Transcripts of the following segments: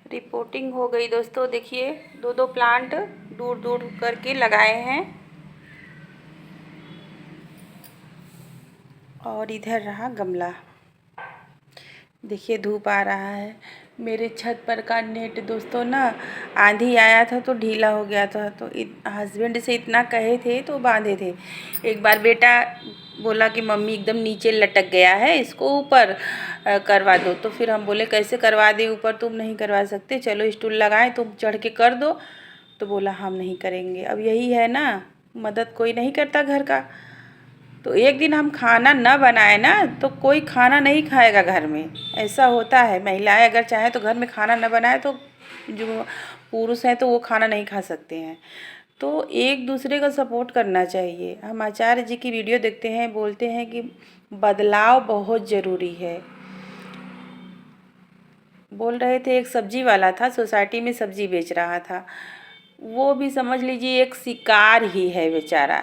Reporting हो गई दोस्तों। देखिए दो दो प्लांट दूर दूर करके लगाए हैं और इधर रहा गमला। देखिए धूप आ रहा है। मेरे छत पर का नेट दोस्तों ना आंधी आया था तो ढीला हो गया था, तो हस्बैंड से इतना कहे थे तो बांधे थे। एक बार बेटा बोला कि मम्मी एकदम नीचे लटक गया है, इसको ऊपर करवा दो। तो फिर हम बोले कैसे करवा दे, ऊपर तुम नहीं करवा सकते, चलो स्टूल लगाएं तुम चढ़ के कर दो। तो बोला हम नहीं करेंगे। अब यही है ना, मदद कोई नहीं करता घर का। तो एक दिन हम खाना न बनाए ना तो कोई खाना नहीं खाएगा घर में। ऐसा होता है, महिलाएं अगर चाहें तो घर में खाना न बनाए तो जो पुरुष हैं तो वो खाना नहीं खा सकते हैं। तो एक दूसरे का सपोर्ट करना चाहिए। हम आचार्य जी की वीडियो देखते हैं, बोलते हैं कि बदलाव बहुत ज़रूरी है। बोल रहे थे एक सब्जी वाला था, सोसाइटी में सब्जी बेच रहा था, वो भी समझ लीजिए एक शिकार ही है बेचारा।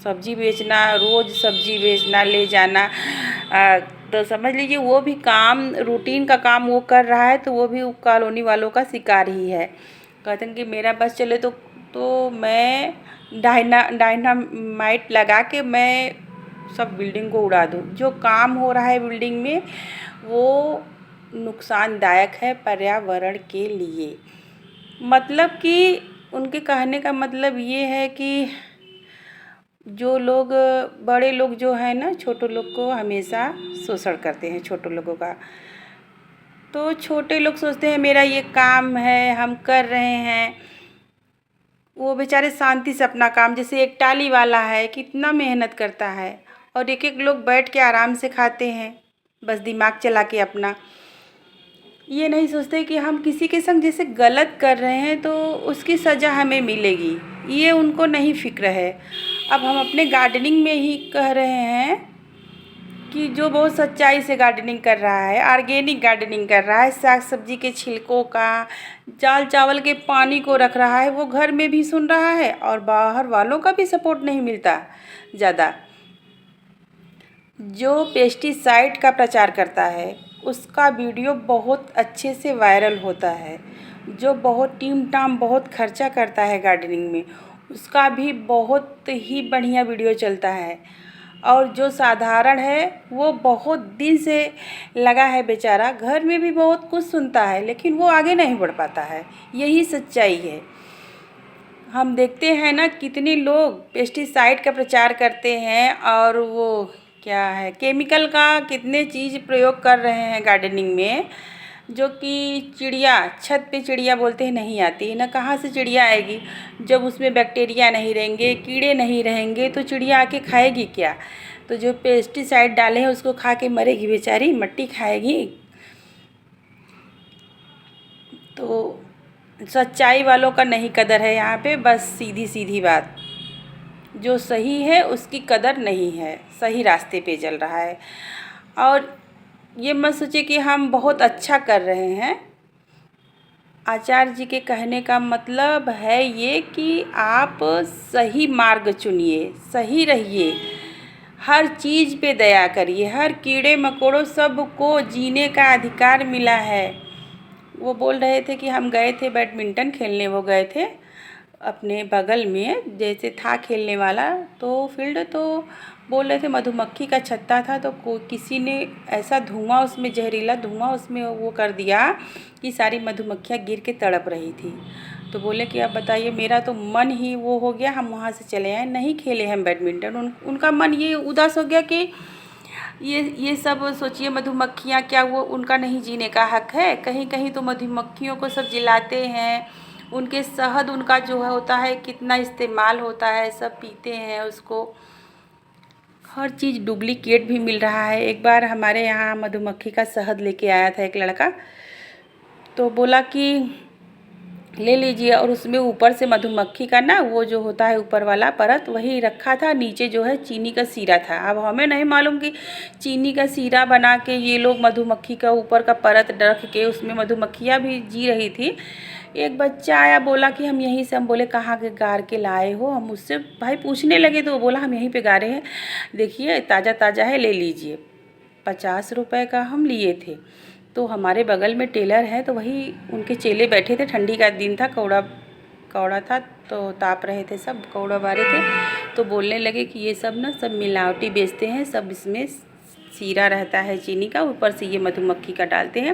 सब्जी बेचना, रोज़ सब्जी बेचना ले जाना, तो समझ लीजिए वो भी काम, रूटीन का काम वो कर रहा है, तो वो भी कॉलोनी वालों का शिकार ही है। कहते हैं कि मेरा बस चले तो मैं डायनामाइट लगा के मैं सब बिल्डिंग को उड़ा दूँ। जो काम हो रहा है बिल्डिंग में वो नुकसानदायक है पर्यावरण के लिए। मतलब कि उनके कहने का मतलब ये है कि जो लोग बड़े लोग जो है ना, छोटे लोग को हमेशा शोषण करते हैं छोटे लोगों का। तो छोटे लोग सोचते हैं मेरा ये काम है, हम कर रहे हैं। वो बेचारे शांति से अपना काम, जैसे एक टाली वाला है कितना मेहनत करता है, और एक एक लोग बैठ के आराम से खाते हैं बस दिमाग चला के अपना। ये नहीं सोचते कि हम किसी के संग जैसे गलत कर रहे हैं तो उसकी सज़ा हमें मिलेगी, ये उनको नहीं फिक्र है। अब हम अपने गार्डनिंग में ही कह रहे हैं कि जो बहुत सच्चाई से गार्डनिंग कर रहा है, ऑर्गेनिक गार्डनिंग कर रहा है, साग सब्जी के छिलकों का, दाल चावल के पानी को रख रहा है, वो घर में भी सुन रहा है और बाहर वालों का भी सपोर्ट नहीं मिलता ज़्यादा। जो पेस्टिसाइड का प्रचार करता है उसका वीडियो बहुत अच्छे से वायरल होता है। जो बहुत टीम टाम बहुत खर्चा करता है गार्डनिंग में, उसका भी बहुत ही बढ़िया वीडियो चलता है। और जो साधारण है वो बहुत दिन से लगा है बेचारा, घर में भी बहुत कुछ सुनता है लेकिन वो आगे नहीं बढ़ पाता है। यही सच्चाई है। हम देखते हैं ना कितने लोग पेस्टिसाइड का प्रचार करते हैं और वो क्या है केमिकल का कितने चीज़ प्रयोग कर रहे हैं गार्डनिंग में, जो कि चिड़िया, छत पे चिड़िया बोलते हैं नहीं आती ना, कहाँ से चिड़िया आएगी जब उसमें बैक्टीरिया नहीं रहेंगे, कीड़े नहीं रहेंगे तो चिड़िया आके खाएगी क्या। तो जो पेस्टिसाइड डाले हैं उसको खा के मरेगी बेचारी, मट्टी खाएगी। तो सच्चाई वालों का नहीं कदर है यहाँ पे, बस सीधी सीधी बात। जो सही है उसकी कदर नहीं है, सही रास्ते पे चल रहा है। और ये मत सोचिए कि हम बहुत अच्छा कर रहे हैं। आचार्य जी के कहने का मतलब है ये कि आप सही मार्ग चुनिए, सही रहिए, हर चीज़ पे दया करिए, हर कीड़े मकोड़ों सबको जीने का अधिकार मिला है। वो बोल रहे थे कि हम गए थे बैडमिंटन खेलने, वो गए थे अपने बगल में जैसे था खेलने वाला तो फील्ड, तो बोल रहे थे मधुमक्खी का छत्ता था, तो किसी ने ऐसा धुआं उसमें, जहरीला धुआं उसमें वो कर दिया कि सारी मधुमक्खियाँ गिर के तड़प रही थी। तो बोले कि अब बताइए, मेरा तो मन ही वो हो गया, हम वहाँ से चले आए, नहीं खेले हम बैडमिंटन। उनका मन ये उदास हो गया कि ये सब सोचिए मधुमक्खियाँ, क्या वो उनका नहीं जीने का हक है। कहीं कहीं तो मधुमक्खियों को सब जिलाते हैं, उनके शहद उनका जो है होता है कितना इस्तेमाल होता है, सब पीते हैं उसको। हर चीज़ डुप्लीकेट भी मिल रहा है। एक बार हमारे यहाँ मधुमक्खी का शहद लेके आया था एक लड़का, तो बोला कि ले लीजिए, और उसमें ऊपर से मधुमक्खी का ना वो जो होता है ऊपर वाला परत वही रखा था, नीचे जो है चीनी का सीरा था। अब हमें नहीं मालूम कि चीनी का सीरा बना के ये लोग मधुमक्खी का ऊपर का परत रख के उसमें मधुमक्खियाँ भी जी रही थी। एक बच्चा आया, बोला कि हम यहीं से, हम बोले कहाँ के गार के लाए हो, हम उससे भाई पूछने लगे तो वो बोला हम यहीं पे गारे हैं, देखिए ताज़ा ताज़ा है ले लीजिए। 50 रुपए का हम लिए थे। तो हमारे बगल में टेलर है, तो वही उनके चेले बैठे थे, ठंडी का दिन था, कौड़ा था, तो ताप रहे थे, सब कौड़ा बारे थे। तो बोलने लगे कि ये सब ना सब मिलावटी बेचते हैं, सब इसमें शीरा रहता है चीनी का, ऊपर से ये मधुमक्खी का डालते हैं,